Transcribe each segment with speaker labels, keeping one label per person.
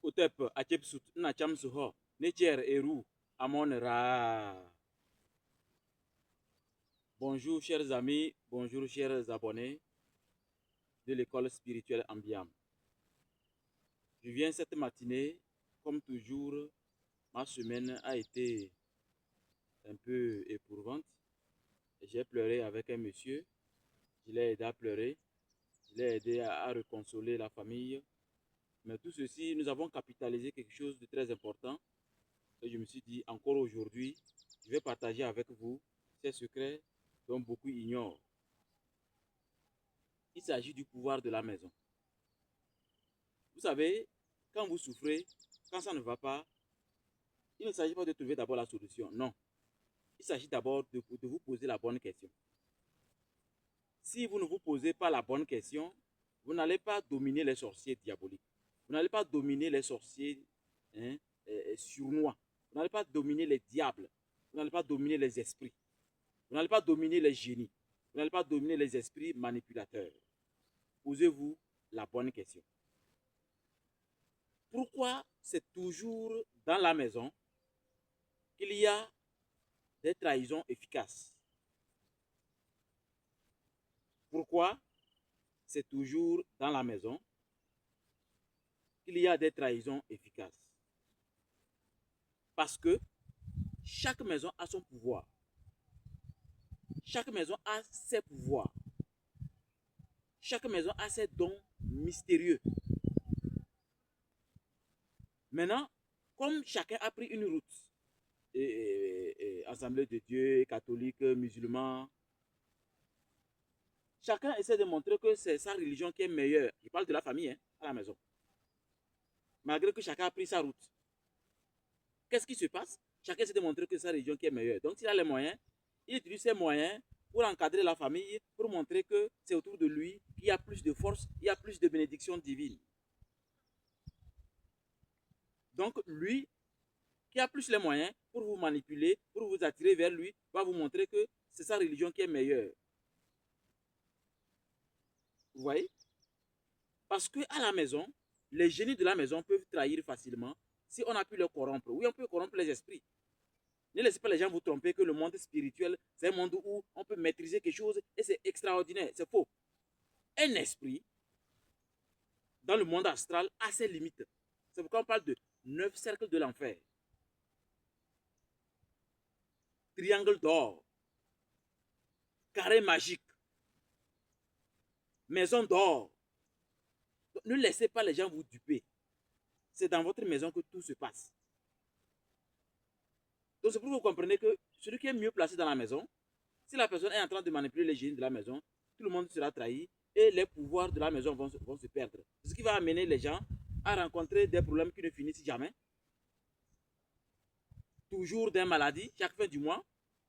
Speaker 1: Utep Achepsut Nachamsuho, Necher Eru, Amon Ra. Bonjour chers amis, bonjour chers abonnés de l'école spirituelle Ambiam. Je viens cette matinée, comme toujours, ma semaine a été un peu éprouvante. J'ai pleuré avec un monsieur, je l'ai aidé à pleurer, je l'ai aidé à reconsoler la famille. Mais tout ceci, nous avons capitalisé quelque chose de très important. Et je me suis dit, encore aujourd'hui, je vais partager avec vous ces secrets dont beaucoup ignorent. Il s'agit du pouvoir de la maison. Vous savez, quand vous souffrez, quand ça ne va pas, il ne s'agit pas de trouver d'abord la solution. Non. Il s'agit d'abord de vous poser la bonne question. Si vous ne vous posez pas la bonne question, vous n'allez pas dominer les sorciers diaboliques. Vous n'allez pas dominer les sorciers sournois. Vous n'allez pas dominer les diables. Vous n'allez pas dominer les esprits. Vous n'allez pas dominer les génies. Vous n'allez pas dominer les esprits manipulateurs. Posez-vous la bonne question. Pourquoi c'est toujours dans la maison qu'il y a des trahisons efficaces? Pourquoi c'est toujours dans la maison qu'il y a des trahisons efficaces? Parce que chaque maison a son pouvoir. Chaque maison a ses pouvoirs. Chaque maison a ses dons mystérieux. Maintenant, comme chacun a pris une route, Assemblée de Dieu, catholique, musulman, chacun essaie de montrer que c'est sa religion qui est meilleure. Je parle de la famille, à la maison. Malgré que chacun a pris sa route. Qu'est-ce qui se passe? Chacun essaie de montrer que c'est sa religion qui est meilleure. Donc, s'il a les moyens, il utilise ses moyens pour encadrer la famille, pour montrer que c'est autour de lui qu'il y a plus de force, il y a plus de bénédictions divines. Donc, lui, qui a plus les moyens pour vous manipuler, pour vous attirer vers lui, va vous montrer que c'est sa religion qui est meilleure. Vous voyez? Parce qu'à la maison, les génies de la maison peuvent trahir facilement si on a pu les corrompre. Oui, on peut corrompre les esprits. Ne laissez pas les gens vous tromper que le monde spirituel, c'est un monde où on peut maîtriser quelque chose et c'est extraordinaire. C'est faux. Un esprit, dans le monde astral, a ses limites. C'est pourquoi on parle de 9 cercles de l'enfer. Triangle d'or. Carré magique. Maison d'or. Ne laissez pas les gens vous duper. C'est dans votre maison que tout se passe. Donc c'est pour que vous comprenez que celui qui est mieux placé dans la maison, si la personne est en train de manipuler les génies de la maison, tout le monde sera trahi et les pouvoirs de la maison vont se perdre. Ce qui va amener les gens à rencontrer des problèmes qui ne finissent jamais. Toujours des maladies, chaque fin du mois.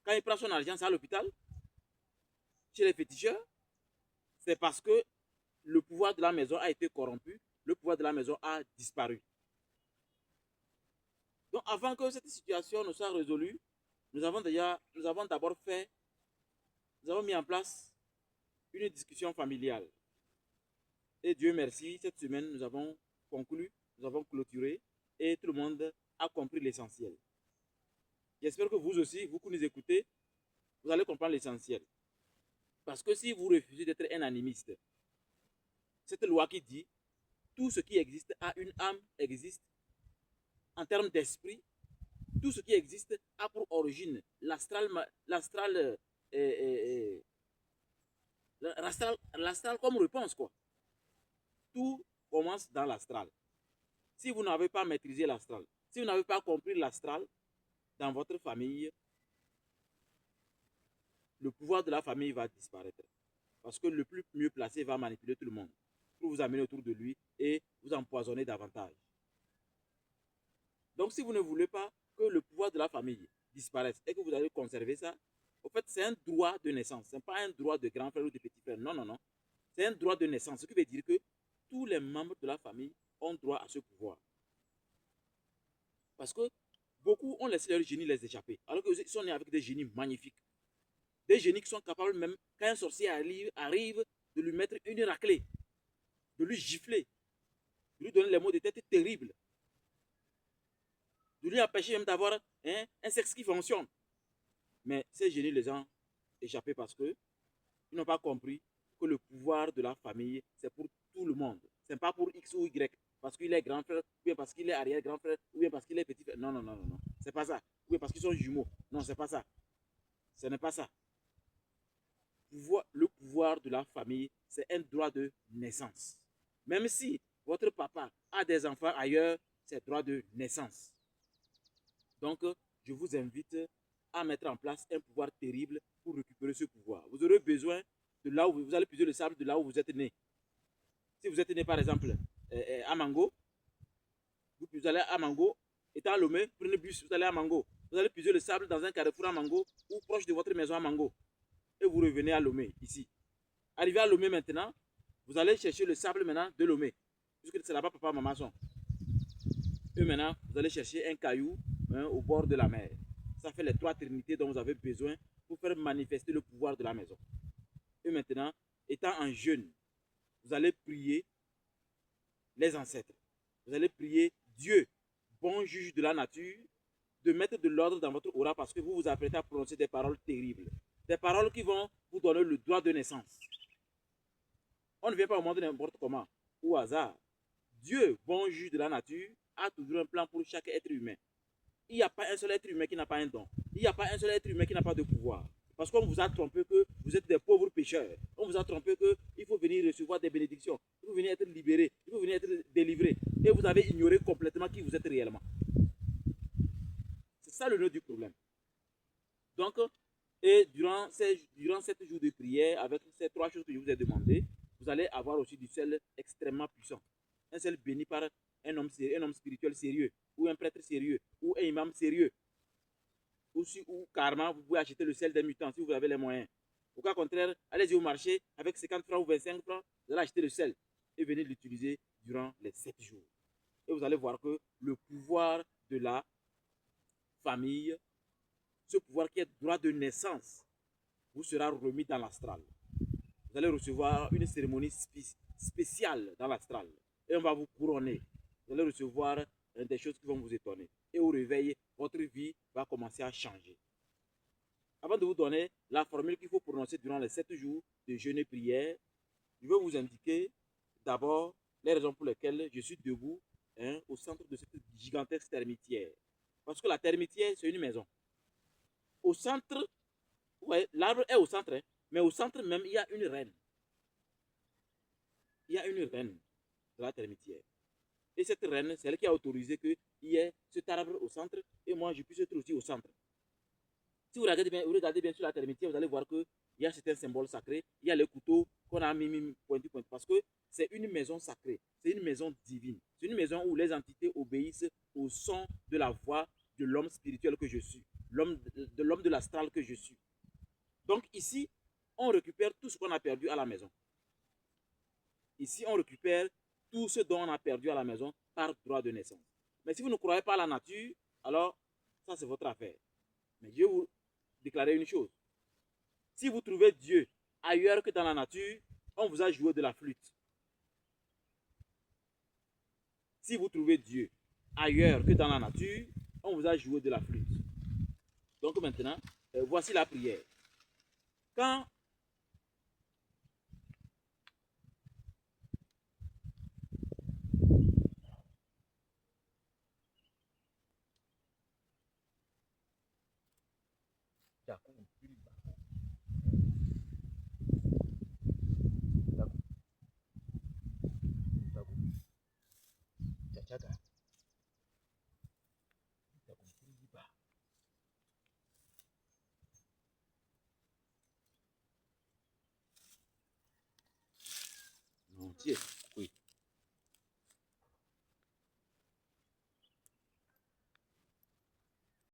Speaker 1: Quand il prend son argent, c'est à l'hôpital. Chez les féticheurs, c'est parce que le pouvoir de la maison a été corrompu, le pouvoir de la maison a disparu. Donc avant que cette situation ne soit résolue, nous avons d'abord mis en place une discussion familiale. Et Dieu merci, cette semaine, nous avons conclu, nous avons clôturé et tout le monde a compris l'essentiel. J'espère que vous aussi, vous qui nous écoutez, vous allez comprendre l'essentiel. Parce que si vous refusez d'être un animiste, cette loi qui dit tout ce qui existe a une âme existe en termes d'esprit, tout ce qui existe a pour origine l'astral comme réponse, quoi. Tout commence dans l'astral. Si vous n'avez pas maîtrisé l'astral, si vous n'avez pas compris l'astral dans votre famille, le pouvoir de la famille va disparaître. Parce que le plus mieux placé va manipuler tout le monde pour vous amener autour de lui et vous empoisonner davantage. Donc si vous ne voulez pas que le pouvoir de la famille disparaisse et que vous allez conserver ça, en fait c'est un droit de naissance. Ce n'est pas un droit de grand frère ou de petit frère. Non, non, non. C'est un droit de naissance. Ce qui veut dire que tous les membres de la famille ont droit à ce pouvoir. Parce que beaucoup ont laissé leur génie les échapper. Alors qu'ils sont nés avec des génies magnifiques. Des génies qui sont capables même, quand un sorcier arrive de lui mettre une raclée, de lui gifler, de lui donner les mots de tête terribles. de lui empêcher même d'avoir un sexe qui fonctionne. Mais ces génies les ont échappés parce qu'ils n'ont pas compris que le pouvoir de la famille, c'est pour tout le monde. Ce n'est pas pour X ou Y, parce qu'il est grand frère, ou bien parce qu'il est arrière-grand frère, ou bien parce qu'il est petit frère. Non, non, non, non, non. C'est pas ça. Ou bien parce qu'ils sont jumeaux. Non, c'est pas ça. Ce n'est pas ça. Le pouvoir de la famille, c'est un droit de naissance. Même si votre papa a des enfants ailleurs, c'est droit de naissance. Donc, je vous invite à mettre en place un pouvoir terrible pour récupérer ce pouvoir. Vous aurez besoin de là où vous allez puiser le sable de là où vous êtes né. Si vous êtes né par exemple à Mango, vous allez à Mango, étant à Lomé, prenez le bus, vous allez à Mango. Vous allez puiser le sable dans un carrefour à Mango ou proche de votre maison à Mango. Et vous revenez à Lomé, ici. Arrivé à Lomé maintenant, vous allez chercher le sable maintenant de Lomé. Puisque c'est là-bas papa, maman sont. Et maintenant, vous allez chercher un caillou au bord de la mer. Ça fait les 3 trinités dont vous avez besoin pour faire manifester le pouvoir de la maison. Et maintenant, étant en jeûne, vous allez prier les ancêtres. Vous allez prier Dieu, bon juge de la nature, de mettre de l'ordre dans votre aura parce que vous vous apprêtez à prononcer des paroles terribles. Des paroles qui vont vous donner le droit de naissance. On ne vient pas au monde n'importe comment, au hasard. Dieu, bon juge de la nature, a toujours un plan pour chaque être humain. Il n'y a pas un seul être humain qui n'a pas un don. Il n'y a pas un seul être humain qui n'a pas de pouvoir. Parce qu'on vous a trompé que vous êtes des pauvres pécheurs. On vous a trompé qu'il faut venir recevoir des bénédictions. Il faut venir être libéré. Il faut venir être délivré. Et vous avez ignoré complètement qui vous êtes réellement. C'est ça le nœud du problème. Donc, et durant 7 jours de prière, avec ces 3 choses que je vous ai demandées, vous allez avoir aussi du sel extrêmement puissant. Un sel béni par un homme spirituel sérieux, ou un prêtre sérieux, ou un imam sérieux. Ou carrément, vous pouvez acheter le sel des mutants si vous avez les moyens. Au cas contraire, allez-y au marché avec 50 francs ou 25 francs, vous allez acheter le sel et venez l'utiliser durant les 7 jours. Et vous allez voir que le pouvoir de la famille, ce pouvoir qui est droit de naissance, vous sera remis dans l'astral. Vous allez recevoir une cérémonie spéciale dans l'astral. Et on va vous couronner. Vous allez recevoir des choses qui vont vous étonner. Et au réveil, votre vie va commencer à changer. Avant de vous donner la formule qu'il faut prononcer durant les 7 jours de jeûne et prière, je vais vous indiquer d'abord les raisons pour lesquelles je suis debout au centre de cette gigantesque termitière. Parce que la termitière, c'est une maison. Au centre, ouais, l'arbre est au centre, mais au centre même, il y a une reine. Il y a une reine de la termitière. Et cette reine, c'est elle qui a autorisé qu'il y ait cet arbre au centre et moi, je puisse être aussi au centre. Si vous regardez bien sur la termitière, vous allez voir qu'il y a certains symboles sacrés. Il y a les couteaux qu'on a mis pointu. Parce que c'est une maison sacrée. C'est une maison divine. C'est une maison où les entités obéissent au son de la voix de l'homme spirituel que je suis. L'homme de l'astral que je suis. Donc ici, on récupère tout ce qu'on a perdu à la maison. Ici, on récupère tout ce dont on a perdu à la maison par droit de naissance. Mais si vous ne croyez pas à la nature, alors ça c'est votre affaire. Mais je vais vous déclarer une chose. Si vous trouvez Dieu ailleurs que dans la nature, on vous a joué de la flûte. Si vous trouvez Dieu ailleurs que dans la nature, on vous a joué de la flûte. Donc maintenant, voici la prière. Quand non, tiens.